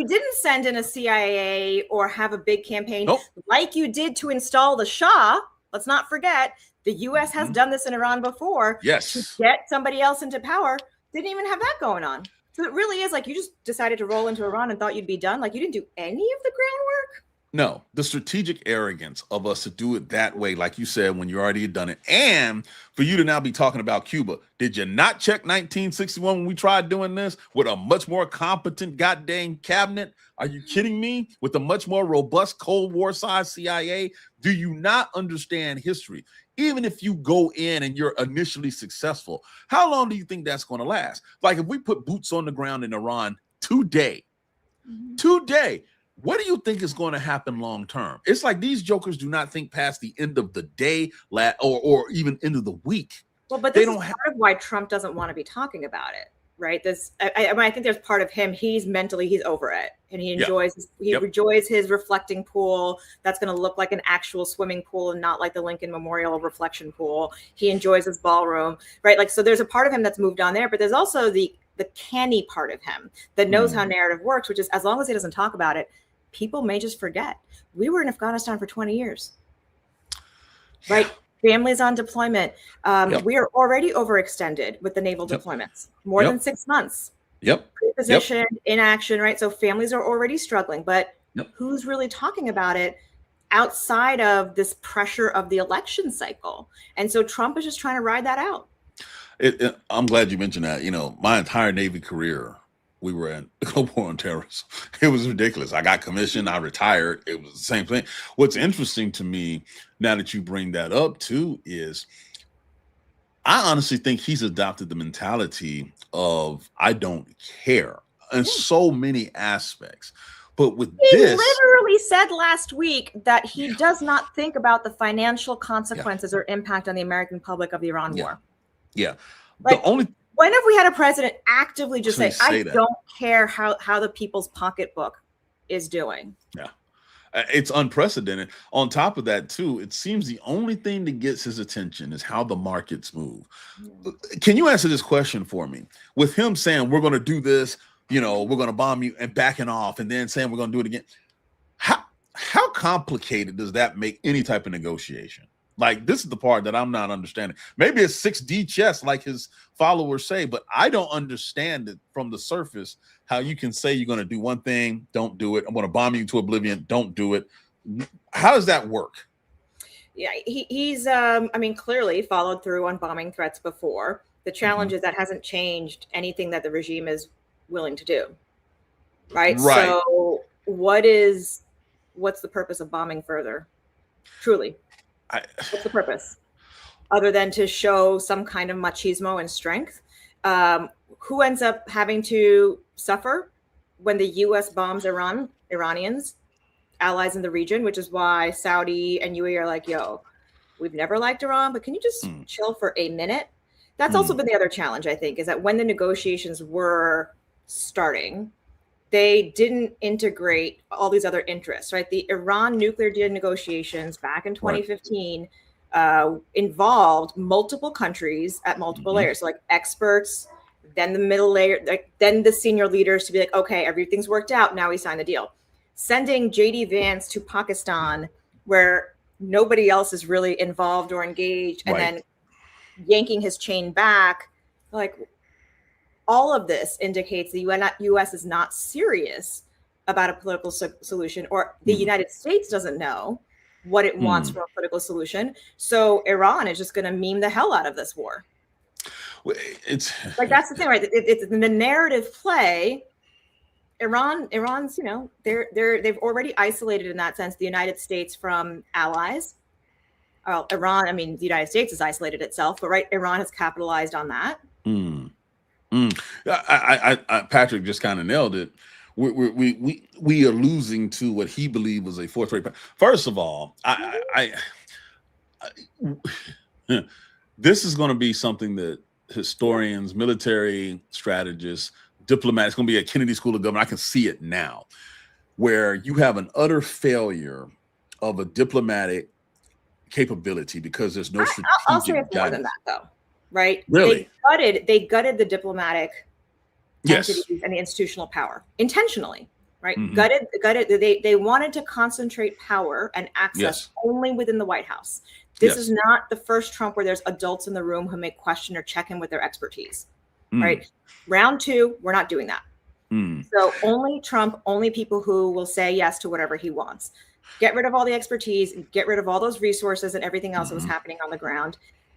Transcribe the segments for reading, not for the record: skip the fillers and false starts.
You didn't send in a CIA or have a big campaign Nope. like you did to install the Shah. Let's not forget, the U.S. has done this in Iran before. Yes. To get somebody else into power. Didn't even have that going on. So it really is like you just decided to roll into Iran and thought you'd be done. Like you didn't do any of the groundwork. No, the strategic arrogance of us to do it that way, like you said, when you already had done it. And for you to now be talking about Cuba. Did you not check 1961 when we tried doing this with a much more competent goddamn cabinet? Are you kidding me? With a much more robust Cold War size CIA? Do you not understand history? Even if you go in and you're initially successful, how long do you think that's going to last? Like if we put boots on the ground in Iran today, what do you think is going to happen long term? It's like these jokers do not think past the end of the day or even end of the week. Well, but this is part of why Trump doesn't want to be talking about it, right? I think there's part of him. He's over it, and he enjoys enjoys his reflecting pool. That's going to look like an actual swimming pool and not like the Lincoln Memorial reflection pool. He enjoys his ballroom, right? Like so, there's a part of him that's moved on there, but there's also the canny part of him that knows how narrative works, which is as long as he doesn't talk about it, people may just forget. We were in Afghanistan for 20 years, right? Families on deployment. We are already overextended with the naval deployments, more than 6 months. Pre-position, in action, right? So families are already struggling, but who's really talking about it outside of this pressure of the election cycle? And so Trump is just trying to ride that out. I'm glad you mentioned that. You know, my entire Navy career, we were in the Cold War on terrorism. It was ridiculous. I got commissioned. I retired. It was the same thing. What's interesting to me now that you bring that up too is I honestly think he's adopted the mentality of I don't care in so many aspects. But with he literally said last week that he does not think about the financial consequences or impact on the American public of the Iran war. Yeah. Like, when have we had a president actively just say I don't care how the people's pocketbook is doing? Yeah. It's unprecedented. On top of that, too, it seems the only thing that gets his attention is how the markets move. Can you answer this question for me? With him saying, we're going to do this, you know, we're going to bomb you and backing off and then saying we're going to do it again. How complicated does that make any type of negotiation? Like, this is the part that I'm not understanding. Maybe it's 6D chess, like his followers say, but I don't understand it from the surface, how you can say you're going to do one thing, don't do it. I'm going to bomb you to oblivion, don't do it. How does that work? Yeah, he's, clearly followed through on bombing threats before. The challenge is that hasn't changed anything that the regime is willing to do. Right. So what's the purpose of bombing further? Truly. What's the purpose other than to show some kind of machismo and strength? Who ends up having to suffer when the U.S. bombs Iranians, allies in the region, which is why Saudi and UAE are like, yo, we've never liked Iran, but can you just chill for a minute? That's also been the other challenge, I think, is that when the negotiations were starting, they didn't integrate all these other interests, right? The Iran nuclear deal negotiations back in 2015 involved multiple countries at multiple layers. So like experts, then the middle layer, then the senior leaders to be like, okay, everything's worked out. Now we sign the deal. Sending JD Vance to Pakistan where nobody else is really involved or engaged and then yanking his chain back, like, all of this indicates the U.S. is not serious about a political solution, or the United States doesn't know what it wants from a political solution. So Iran is just going to meme the hell out of this war. It's like, that's the thing, right? It's the narrative play. Iran's, you know, they've already isolated in that sense the United States from allies. Well, Iran, I mean, the United States has isolated itself, but Iran has capitalized on that. Patrick just kind of nailed it. We are losing to what he believed was a fourth rate. First of all, this is going to be something that historians, military strategists, diplomats, it's going to be at Kennedy School of Government. I can see it now, where you have an utter failure of a diplomatic capability because there's no strategic I'll say it's more than that, though. Right? Really? They gutted the diplomatic entities and the institutional power intentionally. right? Gutted. They wanted to concentrate power and access only within the White House. This is not the first Trump where there's adults in the room who may question or check in with their expertise, right? Round two, we're not doing that. So only Trump, only people who will say yes to whatever he wants. Get rid of all the expertise, get rid of all those resources and everything else that was happening on the ground.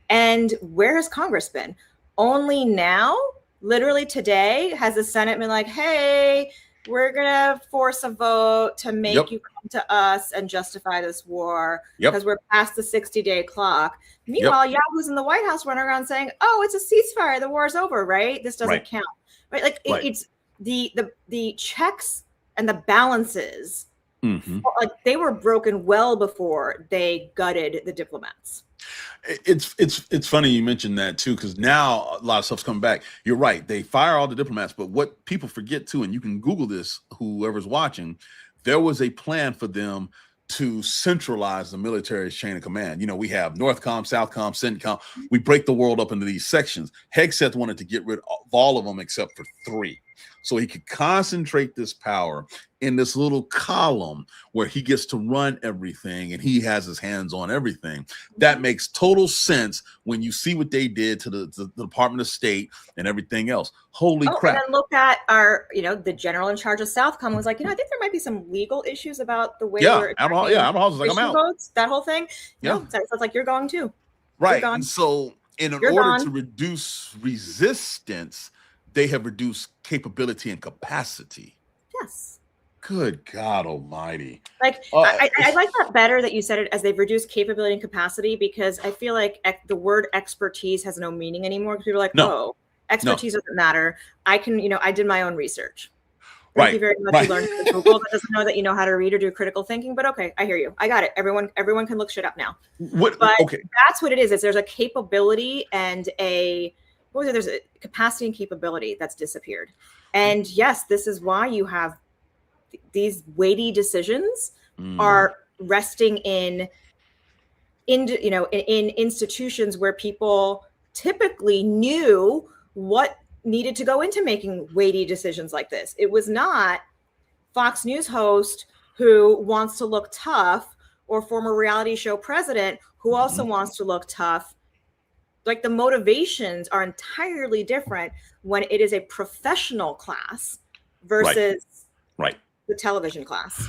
And where has Congress been? Only now, literally today, has the Senate been like, hey, we're going to force a vote to make you come to us and justify this war because we're past the 60-day clock. Meanwhile, Yahoo's in the White House running around saying, oh, it's a ceasefire. The war's over, right? This doesn't count. Right? Like it's the checks and the balances, like they were broken well before they gutted the diplomats. It's funny you mentioned that too, because now a lot of stuff's coming back. You're right. They fire all the diplomats, but what people forget too, and you can Google this, whoever's watching, there was a plan for them to centralize the military's chain of command. You know, we have Northcom, Southcom, CENTCOM. We break the world up into these sections. Hegseth wanted to get rid of all of them except for 3. So he could concentrate this power in this little column where he gets to run everything and he has his hands on everything. That makes total sense when you see what they did to the Department of State and everything else. Holy crap. And then look at our, the general in charge of Southcom was like, I think there might be some legal issues about the way we're Admiral Halls is like, I'm out. Votes, that whole thing. So it's like, you're going too. Right. And so in order to reduce resistance, they have reduced capability and capacity. Yes. Good God almighty. Like, I like that better that you said it as they've reduced capability and capacity, because I feel like the word expertise has no meaning anymore. Because people are like, expertise doesn't matter. I can, I did my own research. Thank you very much. You learned from Google. That doesn't know that you know how to read or do critical thinking, but okay, I hear you. I got it. Everyone can look shit up now. But that's what it is there's a capability and there's a capacity and capability that's disappeared. And yes, this is why you have these weighty decisions are resting in institutions where people typically knew what needed to go into making weighty decisions like this. It was not Fox News host who wants to look tough or former reality show president who also wants to look tough. Like, the motivations are entirely different when it is a professional class versus the television class.